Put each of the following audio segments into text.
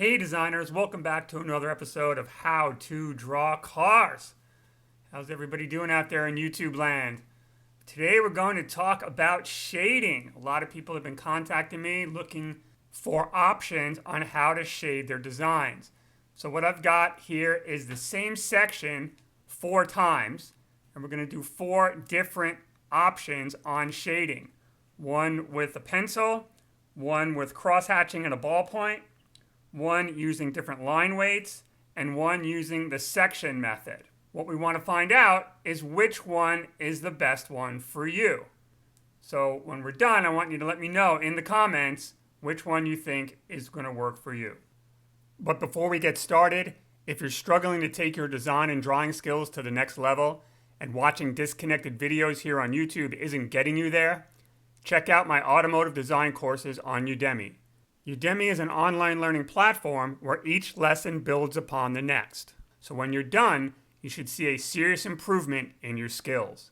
Hey designers, welcome back to another episode of How to Draw Cars. How's everybody doing out there in YouTube land? Today we're going to talk about shading. A lot of people have been contacting me looking for options on how to shade their designs. So what I've got here is the same section 4 times, and we're going to do 4 different options on shading. One with a pencil, one with cross-hatching and a ballpoint, one using different line weights, and one using the section method. What we want to find out is which one is the best one for you. So when we're done, I want you to let me know in the comments which one you think is going to work for you. But before we get started, if you're struggling to take your design and drawing skills to the next level and watching disconnected videos here on YouTube isn't getting you there, check out my automotive design courses on Udemy. Udemy is an online learning platform where each lesson builds upon the next. So when you're done, you should see a serious improvement in your skills.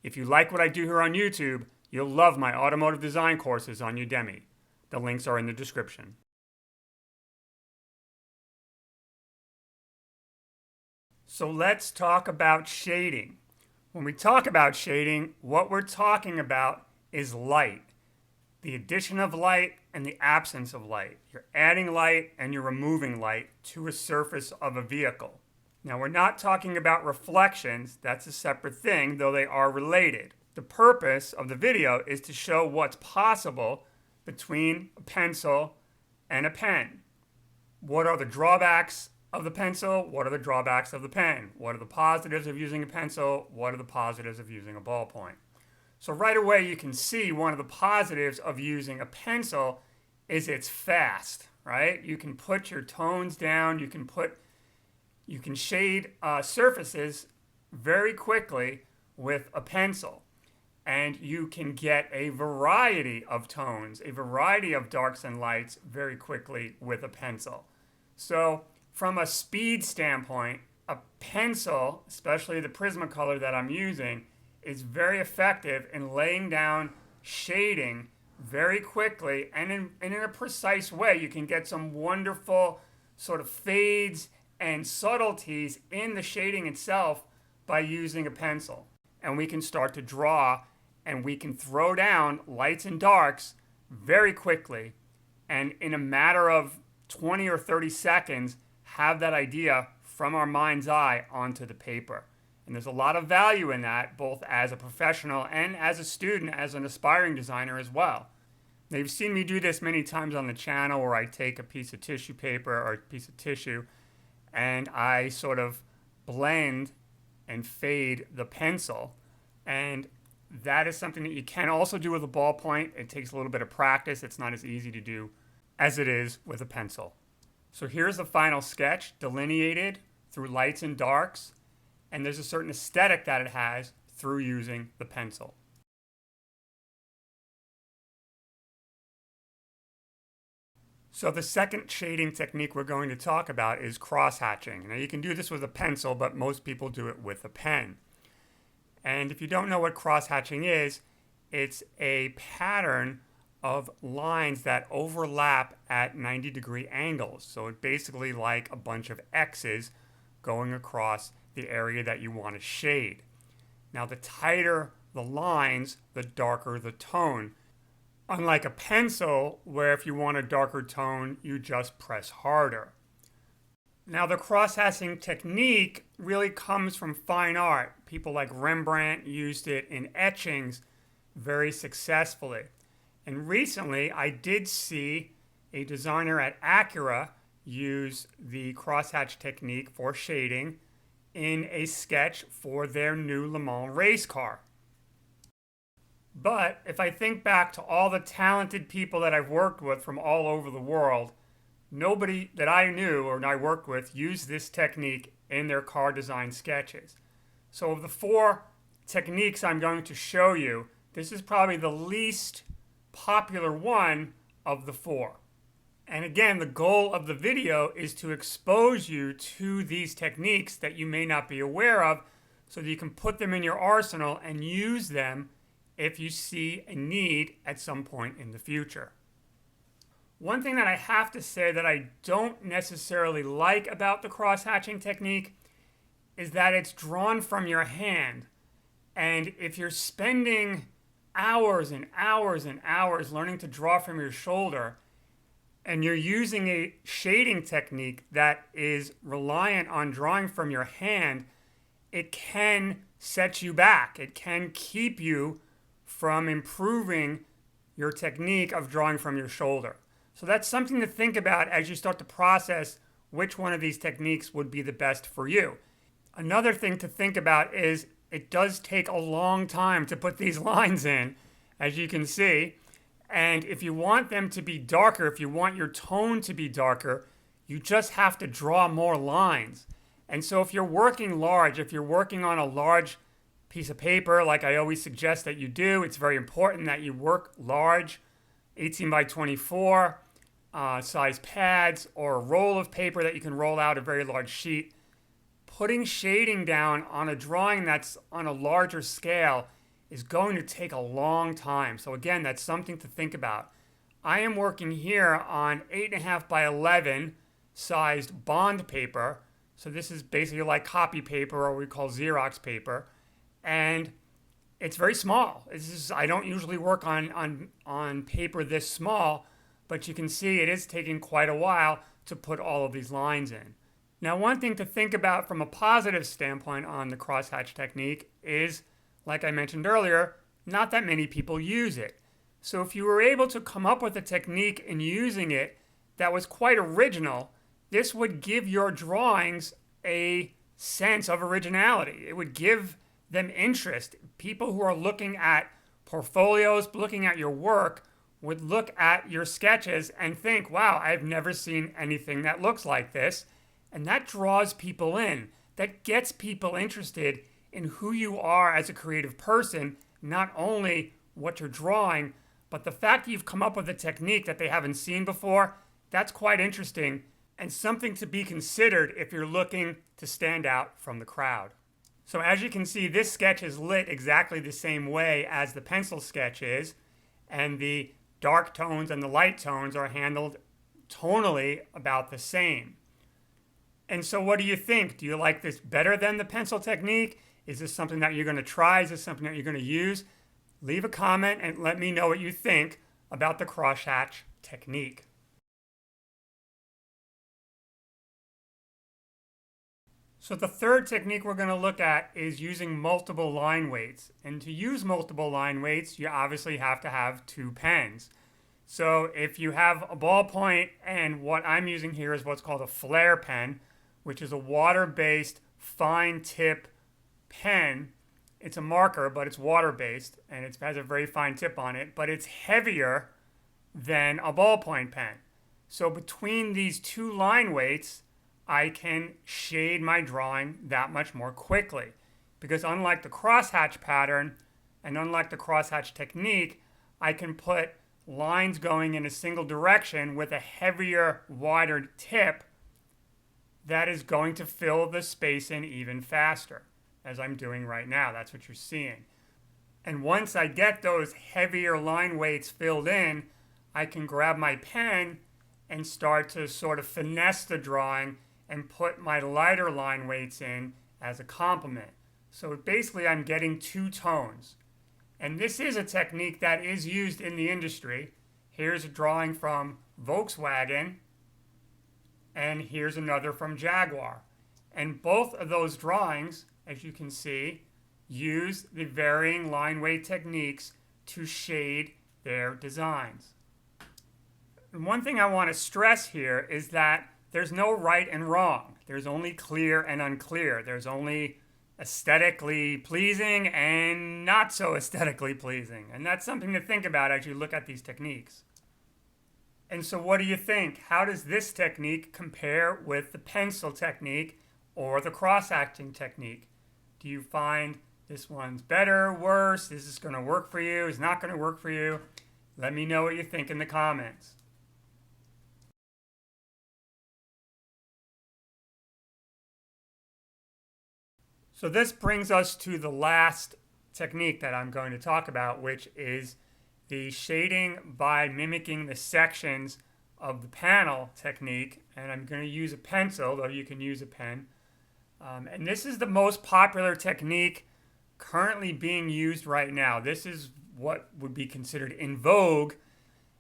If you like what I do here on YouTube, you'll love my automotive design courses on Udemy. The links are in the description. So let's talk about shading. When we talk about shading, what we're talking about is light. The addition of light and the absence of light. You're adding light and you're removing light to a surface of a vehicle. Now we're not talking about reflections, that's a separate thing, though they are related. The purpose of the video is to show what's possible between a pencil and a pen. What are the drawbacks of the pencil? What are the drawbacks of the pen? What are the positives of using a pencil? What are the positives of using a ballpoint? So right away you can see one of the positives of using a pencil is it's fast, right? You can put your tones down, you can shade surfaces very quickly with a pencil. And you can get a variety of tones, a variety of darks and lights very quickly with a pencil. So from a speed standpoint, a pencil, especially the Prismacolor that I'm using, is very effective in laying down shading very quickly and in a precise way. You can get some wonderful sort of fades and subtleties in the shading itself by using a pencil. And we can start to draw and we can throw down lights and darks very quickly and in a matter of 20 or 30 seconds have that idea from our mind's eye onto the paper. And there's a lot of value in that, both as a professional and as a student, as an aspiring designer as well. Now, you've seen me do this many times on the channel where I take a piece of tissue paper or a piece of tissue and I sort of blend and fade the pencil. And that is something that you can also do with a ballpoint. It takes a little bit of practice. It's not as easy to do as it is with a pencil. So here's the final sketch, delineated through lights and darks. And there's a certain aesthetic that it has through using the pencil. So the second shading technique we're going to talk about is cross-hatching. Now you can do this with a pencil, but most people do it with a pen. And if you don't know what cross-hatching is, it's a pattern of lines that overlap at 90-degree angles. So it's basically like a bunch of X's going across the area that you want to shade. Now the tighter the lines, the darker the tone. Unlike a pencil, where if you want a darker tone, you just press harder. Now the cross-hatching technique really comes from fine art. People like Rembrandt used it in etchings very successfully. And recently I did see a designer at Acura use the crosshatch technique for shading in a sketch for their new Le Mans race car. But if I think back to all the talented people that I've worked with from all over the world, nobody that I knew or I worked with used this technique in their car design sketches. So of the 4 techniques I'm going to show you, this is probably the least popular one of the 4. And again, the goal of the video is to expose you to these techniques that you may not be aware of so that you can put them in your arsenal and use them if you see a need at some point in the future. One thing that I have to say that I don't necessarily like about the cross-hatching technique is that it's drawn from your hand. And if you're spending hours and hours and hours learning to draw from your shoulder, and you're using a shading technique that is reliant on drawing from your hand, it can set you back. It can keep you from improving your technique of drawing from your shoulder. So that's something to think about as you start to process which one of these techniques would be the best for you. Another thing to think about is it does take a long time to put these lines in, as you can see. And if you want them to be darker, if you want your tone to be darker, you just have to draw more lines. And so if you're working large, if you're working on a large piece of paper, like I always suggest that you do, it's very important that you work large, 18 by 24 size pads, or a roll of paper that you can roll out a very large sheet. Putting shading down on a drawing that's on a larger scale is going to take a long time. So again, that's something to think about. I am working here on 8.5 by 11 sized bond paper. So this is basically like copy paper, or we call Xerox paper. And it's very small. I don't usually work on paper this small, but you can see it is taking quite a while to put all of these lines in. Now, one thing to think about from a positive standpoint on the crosshatch technique is, like I mentioned earlier, not that many people use it. So if you were able to come up with a technique in using it that was quite original, this would give your drawings a sense of originality. It would give them interest. People who are looking at portfolios, looking at your work, would look at your sketches and think, wow, I've never seen anything that looks like this. And that draws people in. That gets people interested in who you are as a creative person, not only what you're drawing, but the fact that you've come up with a technique that they haven't seen before. That's quite interesting and something to be considered if you're looking to stand out from the crowd. So as you can see, this sketch is lit exactly the same way as the pencil sketch is, and the dark tones and the light tones are handled tonally about the same. And so what do you think? Do you like this better than the pencil technique? Is this something that you're going to try? Is this something that you're going to use? Leave a comment and let me know what you think about the crosshatch technique. So the third technique we're going to look at is using multiple line weights. And to use multiple line weights, you obviously have to have two pens. So if you have a ballpoint, and what I'm using here is what's called a flare pen, which is a water-based fine tip pen. It's a marker, but it's water-based, and it has a very fine tip on it, but it's heavier than a ballpoint pen. So between these two line weights, I can shade my drawing that much more quickly. Because unlike the crosshatch pattern, and unlike the crosshatch technique, I can put lines going in a single direction with a heavier, wider tip that is going to fill the space in even faster, as I'm doing right now. That's what you're seeing. And once I get those heavier line weights filled in, I can grab my pen and start to sort of finesse the drawing and put my lighter line weights in as a complement. So basically I'm getting two tones. And this is a technique that is used in the industry. Here's a drawing from Volkswagen, and here's another from Jaguar. And both of those drawings, as you can see, use the varying line weight techniques to shade their designs. And one thing I want to stress here is that there's no right and wrong. There's only clear and unclear. There's only aesthetically pleasing and not so aesthetically pleasing. And that's something to think about as you look at these techniques. And so what do you think? How does this technique compare with the pencil technique or the cross-hatching technique? Do you find this one's better, worse? Is this going to work for you? Is it not going to work for you? Let me know what you think in the comments. So this brings us to the last technique that I'm going to talk about, which is the shading by mimicking the sections of the panel technique, and I'm going to use a pencil, though you can use a pen. And this is the most popular technique currently being used right now. This is what would be considered in vogue.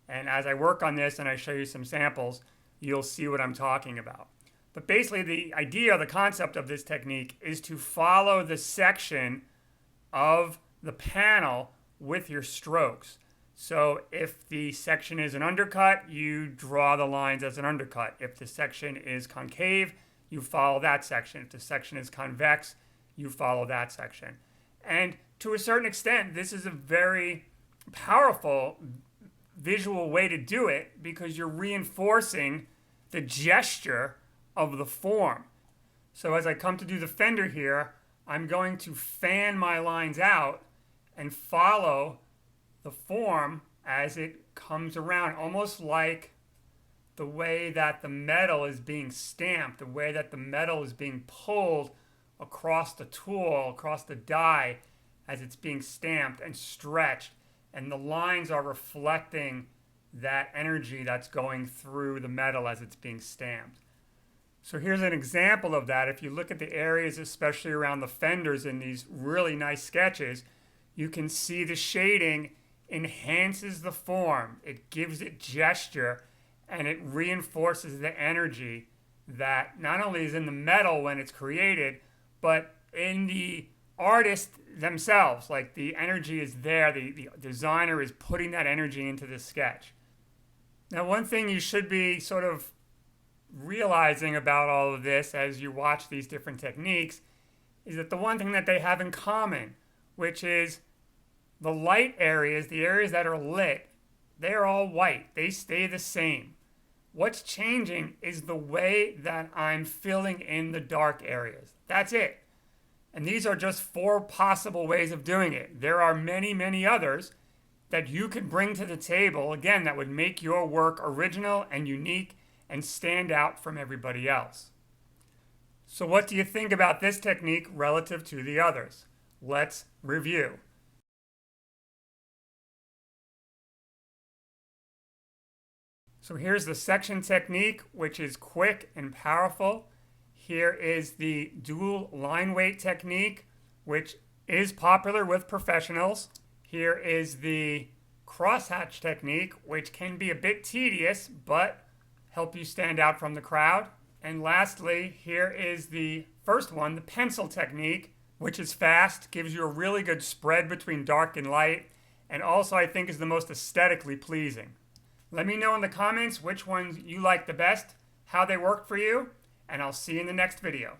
And as I work on this and I show you some samples, you'll see what I'm talking about. But basically the idea, the concept of this technique is to follow the section of the panel with your strokes. So if the section is an undercut, you draw the lines as an undercut. If the section is concave, you follow that section. If the section is convex, you follow that section. And to a certain extent, this is a very powerful visual way to do it because you're reinforcing the gesture of the form. So as I come to do the fender here, I'm going to fan my lines out and follow the form as it comes around, almost like the way that the metal is being stamped, the way that the metal is being pulled across the tool, across the die as it's being stamped and stretched, and the lines are reflecting that energy that's going through the metal as it's being stamped. So here's an example of that. If you look at the areas, especially around the fenders in these really nice sketches, you can see the shading enhances the form. It gives it gesture, and it reinforces the energy that not only is in the metal when it's created, but in the artist themselves. Like the energy is there. The designer is putting that energy into the sketch. Now, one thing you should be sort of realizing about all of this as you watch these different techniques is that the one thing that they have in common, which is the light areas, the areas that are lit, they're all white. They stay the same. What's changing is the way that I'm filling in the dark areas. That's it. And these are just 4 possible ways of doing it. There are many, many others that you could bring to the table, again, that would make your work original and unique and stand out from everybody else. So what do you think about this technique relative to the others? Let's review. So here's the section technique, which is quick and powerful. Here is the dual line weight technique, which is popular with professionals. Here is the crosshatch technique, which can be a bit tedious, but help you stand out from the crowd. And lastly, here is the first one, the pencil technique, which is fast, gives you a really good spread between dark and light, and also I think is the most aesthetically pleasing. Let me know in the comments which ones you like the best, how they work for you, and I'll see you in the next video.